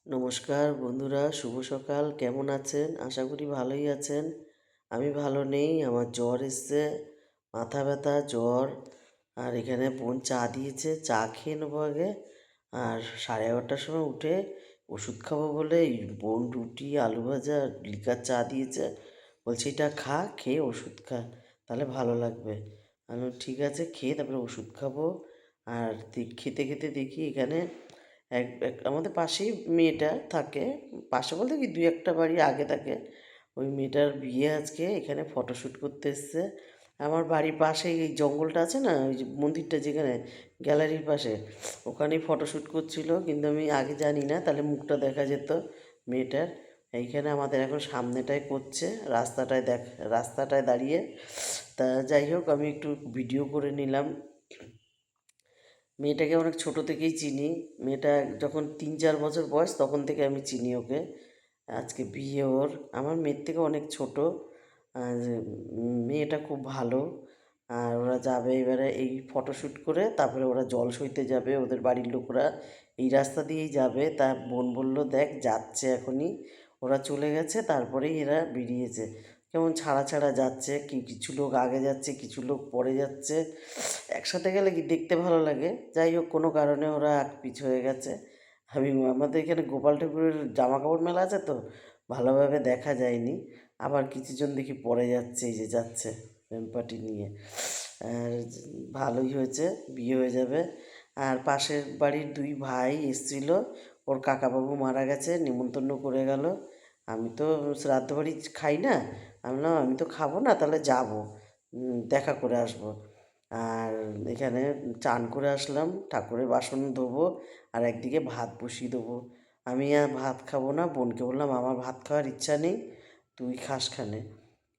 নমস্কার বন্ধুরা, শুভ সকাল। কেমন আছেন? আশা করি ভালোই আছেন। আমি ভালো নেই, আমার জ্বর এসছে, মাথা ব্যথা, জ্বর। আর এখানে বোন চা দিয়েছে, চা খেয়ে নেবো আগে। আর 11:30টার সময় উঠে ওষুধ খাবো বলে বোন রুটি, আলু ভাজা, লিকার চা দিয়েছে। বলছে এটা খা, খেয়ে ওষুধ খা, তাহলে ভালো লাগবে। আমি বললাম, ঠিক আছে, খেয়ে তারপরে ওষুধ খাবো। আর খেতে খেতে দেখি এখানে এক এক আমাদের পাশেই মেয়েটা থাকে। পাশে বলতে কি 2-1টা বাড়ি আগে থাকে। ওই মেয়েটার বিয়ে আজকে, এখানে ফটোশ্যুট করতে এসছে। আমার বাড়ির পাশে এই জঙ্গলটা আছে না, ওই যে মন্দিরটা যেখানে, গ্যালারির পাশে, ওখানেই ফটোশ্যুট করছিল। কিন্তু আমি আগে জানি না, তাহলে মুখটা দেখা যেত মেয়েটার। এইখানে আমাদের এখন সামনেটায় করছে, রাস্তাটায় দাঁড়িয়ে। তা যাই হোক, আমি একটু ভিডিও করে নিলাম। মেয়েটাকে অনেক ছোট থেকেই চিনি। মেয়েটা যখন 3-4 বছর বয়স তখন থেকে আমি চিনি ওকে। আজকে বিয়ে ওর, আমার মেয়ের থেকে অনেক ছোট। আর মেয়েটা খুব ভালো। আর ওরা যাবে এবারে এই ফটোশ্যুট করে, তারপরে ওরা জল সইতে যাবে, ওদের বাড়ির লোকরা এই রাস্তা দিয়েই যাবে। তা বোন বলল, দেখ যাচ্ছে এখনই, ওরা চলে গেছে, তারপরেই এরা বেরিয়েছে। কেমন ছাড়া ছাড়া যাচ্ছে, কিছু লোক আগে যাচ্ছে, কিছু লোক পরে যাচ্ছে। একসাথে গেলে কি দেখতে ভালো লাগে। যাই হোক, কোনো কারণে ওরা আগ পিছ হয়ে গেছে। আমাদের এখানে গোপাল ঠাকুরের জামা কাপড় মেলা আছে তো, ভালোভাবে দেখা যায়নি। আবার কিছুজন দেখি পরে যাচ্ছে, এই যে যাচ্ছে বেমপাটি নিয়ে। আর ভালোই হয়েছে, বিয়ে হয়ে যাবে। আর পাশের বাড়ির 2 ভাই এসছিল, ওর কাকাবাবু মারা গেছে, নিমন্ত্রণ করে গেল। আমি তো শ্রাদ্ধ বাড়ি খাই না। আমি বললাম, আমি তো খাবো না, তাহলে যাবো, দেখা করে আসবো। আর এখানে চান করে আসলাম, ঠাকুরের বাসন ধোবো, আর একদিকে ভাত বসিয়ে দেবো। আমি আর ভাত খাবো না, বোনকে বললাম আমার ভাত খাওয়ার ইচ্ছা নেই, তুই খাস খানে।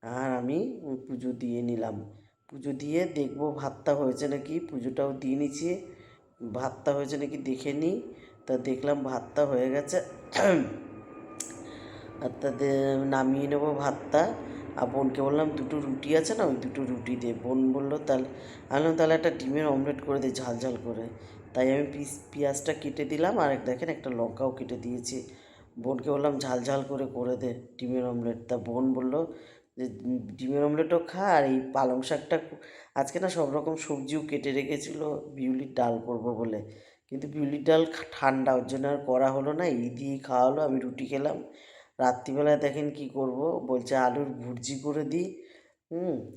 আর আমি পুজো দিয়ে নিলাম। পুজো দিয়ে দেখবো ভাতটা হয়েছে নাকি, পুজোটাও দিয়ে নিচ্ছি, ভাতটা হয়েছে নাকি দেখে নিই। তা দেখলাম ভাতটা হয়ে গেছে। আর তাতে নামিয়ে নেবো ভাতটা। আর বোনকে বললাম, 2টো রুটি আছে না, ওই 2টো রুটি দে। বোন বললো, তাহলে আমি বললাম, তাহলে একটা ডিমের অমলেট করে দে ঝাল ঝাল করে। তাই আমি পেঁয়াজটা কেটে দিলাম, আর দেখেন একটা লঙ্কাও কেটে দিয়েছি। বোনকে বললাম ঝাল ঝাল করে দে ডিমের অমলেট। তা বোন বললো যে ডিমের অমলেটও খা, আর এই পালং শাকটা, আজকে না সব রকম সবজিও কেটে রেখেছিলো বিউলির ডাল করবো বলে। কিন্তু বিউলির ডাল ঠান্ডা, ওর জন্য আর করা হলো না, এই দিয়েই খাওয়া হলো। আমি রুটি খেলাম। রাত্রিবেলায় দেখেন কি করব, বলছে আলুর ভুর্জি করে দিই।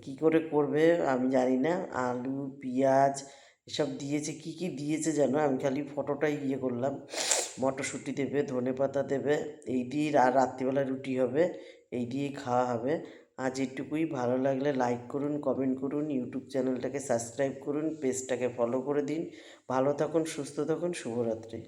কী করে করবে আমি জানি না। আলু, পেঁয়াজ এসব দিয়েছে, কি কি দিয়েছে যেন, আমি খালি ফটোটাই করলাম। মটরশুঁটি দেবে, ধনেপাতা দেবে, এই দিয়ে আর রাত্রিবেলা রুটি হবে, এই দিয়েই খাওয়া হবে। আজ এটুকুই। ভালো লাগলে লাইক করুন, কমেন্ট করুন, ইউটিউব চ্যানেলটাকে সাবস্ক্রাইব করুন, পেজটাকে ফলো করে দিন। ভালো থাকুন, সুস্থ থাকুন, শুভরাত্রি।